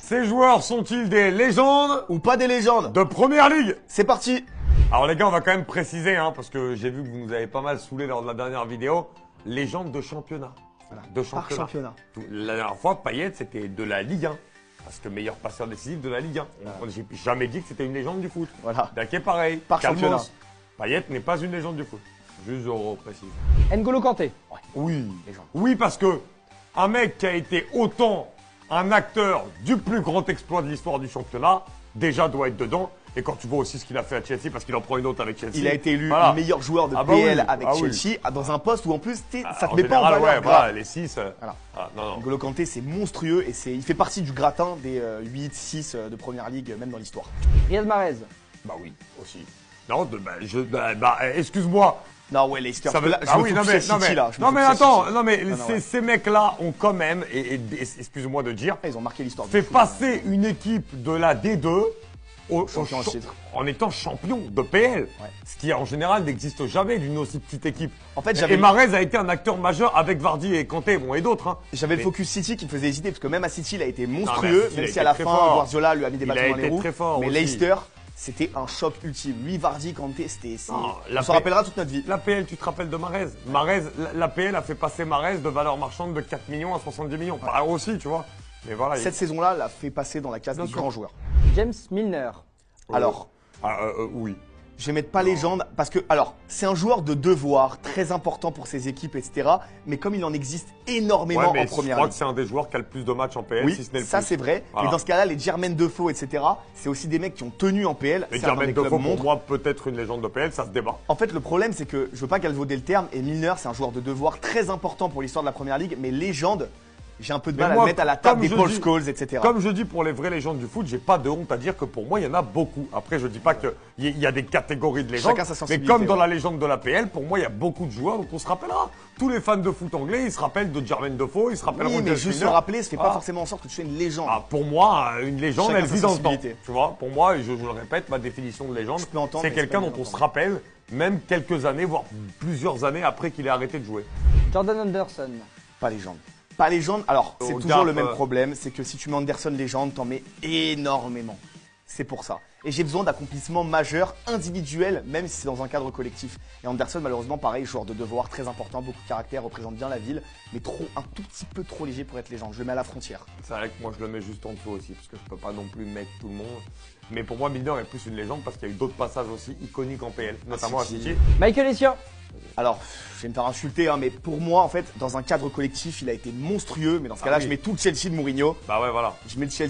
Ces joueurs sont-ils des légendes Ou pas des légendes? de première ligue? C'est parti. Alors les gars, on va quand même préciser, hein, parce que j'ai vu que vous nous avez pas mal saoulé lors de la dernière vidéo. Légende de championnat. Voilà. De Par championnat. La dernière fois, Payet, c'était de la Ligue 1. Parce que meilleur passeur décisif de la Ligue 1. J'ai jamais dit que c'était une légende du foot. Voilà. Daké, pareil. Par Calmos. championnat. Payet n'est pas une légende du foot. Juste je précise. N'Golo Kanté. Oui. Légende. Oui, parce que un mec qui a été autant un acteur du plus grand exploit de l'histoire du championnat, déjà doit être dedans. Et quand tu vois aussi ce qu'il a fait à Chelsea, parce qu'il en prend une autre avec Chelsea. Il a été élu voilà. meilleur joueur de Ah bah PL oui. avec Ah oui. Chelsea, dans un poste où en plus ça te En met pas en général, valeur. ouais, grave. voilà, les 6. Voilà. Non. N'Golo Kanté, c'est monstrueux et il fait partie du gratin des 8-6 de première ligue, même dans l'histoire. Riyad Mahrez. Bah oui, aussi. Non, excuse-moi. Non, ouais, Leicester. Ça veut... Là, je Ah me oui, fous non de mais, Chelsea, non mais, là. Je me non fous mais de attends, Chelsea. non mais Non, ouais. ces mecs-là ont quand même, excuse-moi de dire, Ils ont marqué l'histoire. fait passer une équipe de la D2 Champion en titre. en étant champion de PL. Ouais. Ce qui en général n'existe jamais d'une aussi petite équipe. En fait, et Mahrez a été un acteur majeur avec Vardy et Kanté, bon et d'autres. Hein. J'avais le Mais focus City qui me faisait hésiter parce que même à City il a été mais monstrueux, à City, il a même si été à la très fin fort. Guardiola lui a mis des Il a bâtons dans les été roues. très fort Mais aussi. Leicester, c'était un choc ultime. Lui, Vardy, Kanté, Non, on s'en rappellera toute notre vie. L'APL, tu te rappelles de Mahrez? L'APL a fait passer Mahrez de valeur marchande de 4 millions à 70 millions. Pas aussi, tu vois. Mais voilà. Cette saison-là l'a fait passer dans la case des Bien sûr. grands joueurs. James Milner. Alors, oui. je vais mettre pas légende parce que, alors, c'est un joueur de devoir très important pour ses équipes, etc. Mais comme il en existe énormément Ouais, mais en première je crois ligue. que c'est un des joueurs qui a le plus de matchs en PL, Oui, si ce n'est le ça plus. c'est vrai. Voilà. Mais dans ce cas-là, les Jermaine Defoe, etc., c'est aussi des mecs qui ont tenu en PL. Et Certains Jermaine des clubs Defoe, pour montrent. moi, peut-être une légende de PL, ça se débat. En fait, le problème, c'est que je veux pas galvauder le terme, et Milner, c'est un joueur de devoir très important pour l'histoire de la première ligue, mais légende, j'ai un peu de Mais mal à moi, le mettre à la table comme des je Paul dis- Scholes, etc. Comme je dis pour les vraies légendes du foot, j'ai pas de honte à dire que pour moi, il y en a beaucoup. Après, je dis pas qu'il y a des catégories de légendes. Chacun sa Mais sensibilité, comme dans ouais. la légende de la PL, pour moi, il y a beaucoup de joueurs dont on se rappellera. Tous les fans de foot anglais, ils se rappellent de Jermaine Defoe, ils se rappelleront Oui, de mais James juste se Milner. rappeler, ça fait pas Ah. forcément en sorte que tu sois une légende. Ah, pour moi, une légende, Chacun elle sa vit dans le temps. sensibilité. Tu vois, pour moi, et je le répète, ma définition de légende, Je peux entendre, c'est mais quelqu'un c'est pas dont bien on se d'entendre. rappelle, même quelques années, voire plusieurs années après qu'il ait arrêté de jouer. Jordan Anderson. Pas légende. Pas légende. Alors, c'est Au toujours gap, le même problème, c'est que si tu mets Anderson légende, t'en mets énormément. C'est pour ça. Et j'ai besoin d'accomplissements majeurs, individuels, même si c'est dans un cadre collectif. Et Anderson, malheureusement, pareil, joueur de devoir, très important, beaucoup de caractère, représente bien la ville, mais un tout petit peu trop léger pour être légende. Je le mets à la frontière. C'est vrai que moi je le mets juste en dessous aussi, parce que je peux pas non plus mettre tout le monde. Mais pour moi, Milner est plus une légende parce qu'il y a eu d'autres passages aussi iconiques en PL, notamment à City. City. Michael Essien. Alors, je vais me faire insulter, hein, mais pour moi, en fait, dans un cadre collectif, il a été monstrueux. Mais dans ce cas-là, oui. je mets tout le Chelsea de Mourinho. Bah ouais, voilà. Je mets le Chelsea.